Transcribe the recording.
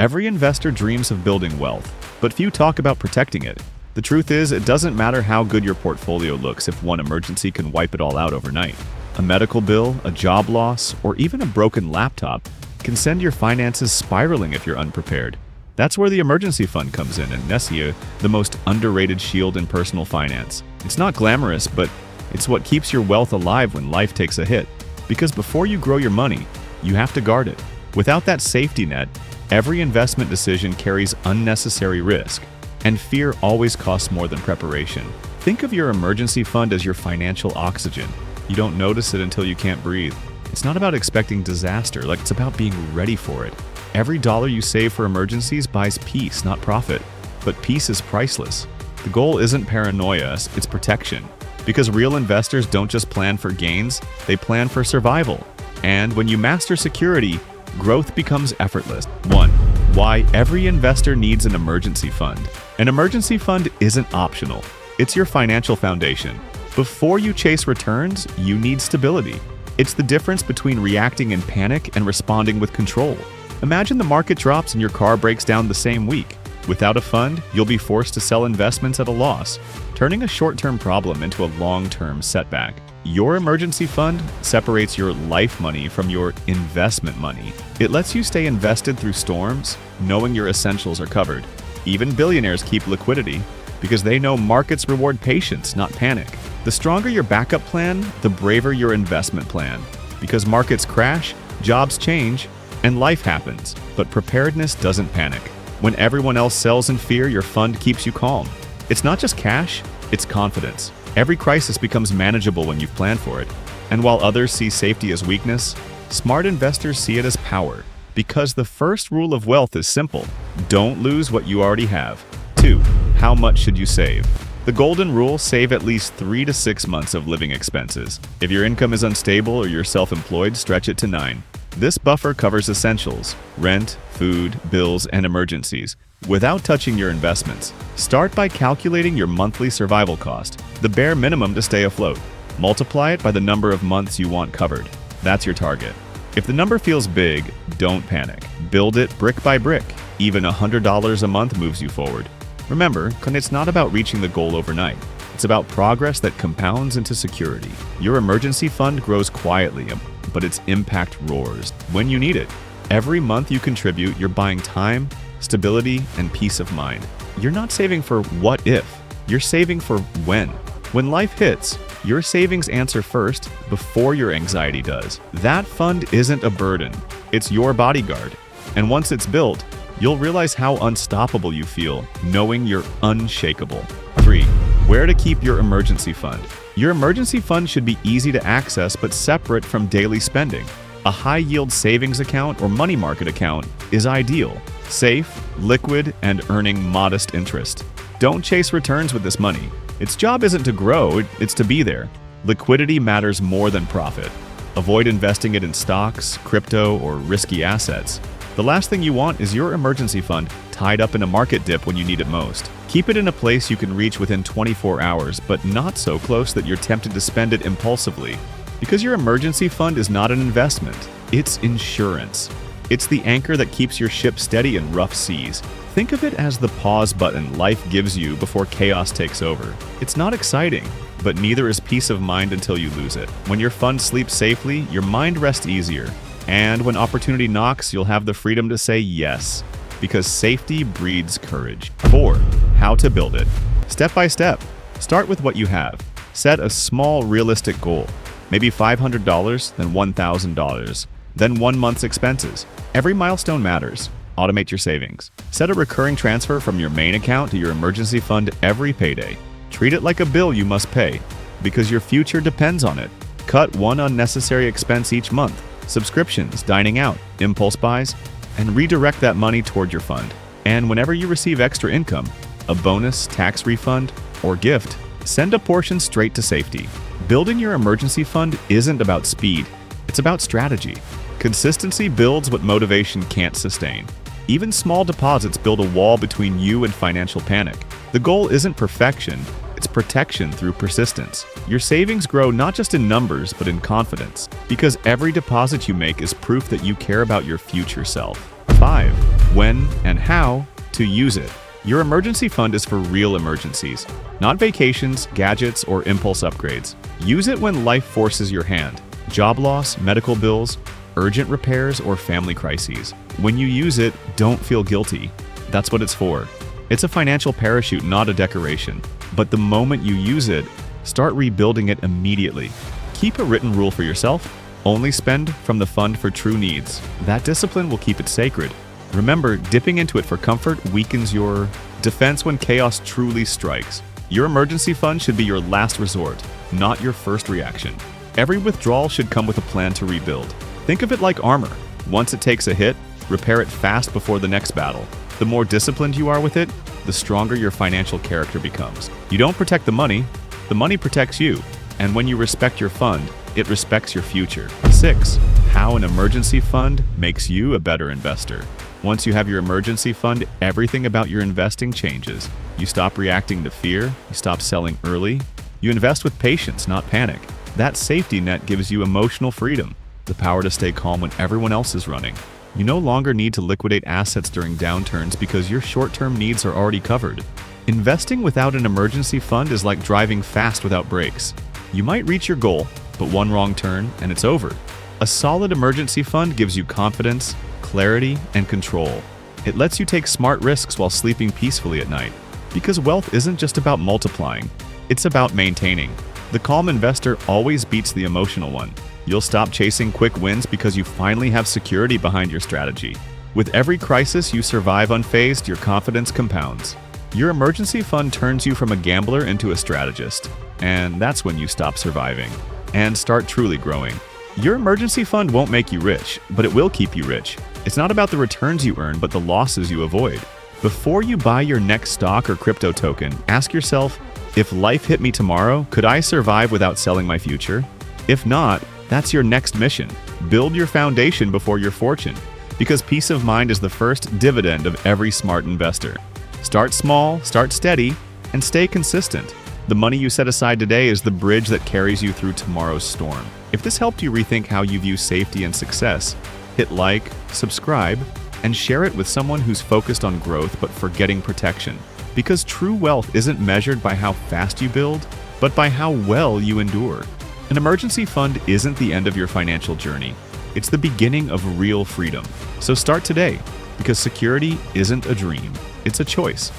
Every investor dreams of building wealth, but few talk about protecting it. The truth is, it doesn't matter how good your portfolio looks if one emergency can wipe it all out overnight. A medical bill, a job loss, or even a broken laptop can send your finances spiraling if you're unprepared. That's where the emergency fund comes in, and Nessia, the most underrated shield in personal finance. It's not glamorous, but it's what keeps your wealth alive when life takes a hit. Because before you grow your money, you have to guard it. Without that safety net, every investment decision carries unnecessary risk, and fear always costs more than preparation. Think of your emergency fund as your financial oxygen. You don't notice it until you can't breathe. It's not about expecting disaster, it's about being ready for it. Every dollar you save for emergencies buys peace, not profit. But peace is priceless. The goal isn't paranoia, it's protection. Because real investors don't just plan for gains, they plan for survival. And when you master security, growth becomes effortless. 1. Why every investor needs an emergency fund. An emergency fund isn't optional. It's your financial foundation. Before you chase returns, you need stability. It's the difference between reacting in panic and responding with control. Imagine the market drops and your car breaks down the same week. Without a fund, you'll be forced to sell investments at a loss, turning a short-term problem into a long-term setback. Your emergency fund separates your life money from your investment money. It lets you stay invested through storms, knowing your essentials are covered. Even billionaires keep liquidity because they know markets reward patience, not panic. The stronger your backup plan, the braver your investment plan. Because markets crash, jobs change, and life happens. But preparedness doesn't panic. When everyone else sells in fear, your fund keeps you calm. It's not just cash, it's confidence. Every crisis becomes manageable when you've planned for it. And while others see safety as weakness, smart investors see it as power. Because the first rule of wealth is simple: don't lose what you already have. 2. How much should you save? The golden rule: save at least 3 to 6 months of living expenses. If your income is unstable or you're self-employed, stretch it to 9. This buffer covers essentials: rent, food, bills, and emergencies, without touching your investments. Start by calculating your monthly survival cost, the bare minimum to stay afloat. Multiply it by the number of months you want covered. That's your target. If the number feels big, don't panic. Build it brick by brick. Even $100 a month moves you forward. Remember, it's not about reaching the goal overnight. It's about progress that compounds into security. Your emergency fund grows quietly, but its impact roars when you need it. Every month you contribute, you're buying time, stability, and peace of mind. You're not saving for what if, you're saving for when. When life hits, your savings answer first before your anxiety does. That fund isn't a burden, it's your bodyguard. And once it's built, you'll realize how unstoppable you feel, knowing you're unshakable. 3. Where to keep your emergency fund. Your emergency fund should be easy to access but separate from daily spending. A high-yield savings account or money market account is ideal. Safe, liquid, and earning modest interest. Don't chase returns with this money. Its job isn't to grow, it's to be there. Liquidity matters more than profit. Avoid investing it in stocks, crypto, or risky assets. The last thing you want is your emergency fund tied up in a market dip when you need it most. Keep it in a place you can reach within 24 hours, but not so close that you're tempted to spend it impulsively. Because your emergency fund is not an investment, it's insurance. It's the anchor that keeps your ship steady in rough seas. Think of it as the pause button life gives you before chaos takes over. It's not exciting, but neither is peace of mind until you lose it. When your fund sleeps safely, your mind rests easier. And when opportunity knocks, you'll have the freedom to say yes, because safety breeds courage. 4. How to build it. Step by step. Start with what you have. Set a small, realistic goal. Maybe $500, then $1,000, then 1 month's expenses. Every milestone matters. Automate your savings. Set a recurring transfer from your main account to your emergency fund every payday. Treat it like a bill you must pay, because your future depends on it. Cut one unnecessary expense each month. Subscriptions, dining out, impulse buys, and redirect that money toward your fund. And whenever you receive extra income, a bonus, tax refund, or gift, send a portion straight to safety. Building your emergency fund isn't about speed, it's about strategy. Consistency builds what motivation can't sustain. Even small deposits build a wall between you and financial panic. The goal isn't perfection, it's protection through persistence. Your savings grow not just in numbers, but in confidence, because every deposit you make is proof that you care about your future self. 5. When and how to use it. Your emergency fund is for real emergencies, not vacations, gadgets, or impulse upgrades. Use it when life forces your hand. Job loss, medical bills, urgent repairs, or family crises. When you use it, don't feel guilty. That's what it's for. It's a financial parachute, not a decoration. But the moment you use it, start rebuilding it immediately. Keep a written rule for yourself. Only spend from the fund for true needs. That discipline will keep it sacred. Remember, dipping into it for comfort weakens your defense when chaos truly strikes. Your emergency fund should be your last resort, not your first reaction. Every withdrawal should come with a plan to rebuild. Think of it like armor. Once it takes a hit, repair it fast before the next battle. The more disciplined you are with it, the stronger your financial character becomes. You don't protect the money protects you. And when you respect your fund, it respects your future. 6. How an emergency fund makes you a better investor. Once you have your emergency fund, everything about your investing changes. You stop reacting to fear, you stop selling early, you invest with patience, not panic. That safety net gives you emotional freedom, the power to stay calm when everyone else is running. You no longer need to liquidate assets during downturns because your short-term needs are already covered. Investing without an emergency fund is like driving fast without brakes. You might reach your goal, but one wrong turn and it's over. A solid emergency fund gives you confidence, clarity, and control. It lets you take smart risks while sleeping peacefully at night. Because wealth isn't just about multiplying, it's about maintaining. The calm investor always beats the emotional one. You'll stop chasing quick wins because you finally have security behind your strategy. With every crisis you survive unfazed, your confidence compounds. Your emergency fund turns you from a gambler into a strategist. And that's when you stop surviving and start truly growing. Your emergency fund won't make you rich, but it will keep you rich. It's not about the returns you earn, but the losses you avoid. Before you buy your next stock or crypto token, ask yourself, if life hit me tomorrow, could I survive without selling my future? If not, that's your next mission. Build your foundation before your fortune, because peace of mind is the first dividend of every smart investor. Start small, start steady, and stay consistent. The money you set aside today is the bridge that carries you through tomorrow's storm. If this helped you rethink how you view safety and success, hit like, subscribe, and share it with someone who's focused on growth but forgetting protection. Because true wealth isn't measured by how fast you build, but by how well you endure. An emergency fund isn't the end of your financial journey. It's the beginning of real freedom. So start today, because security isn't a dream, it's a choice.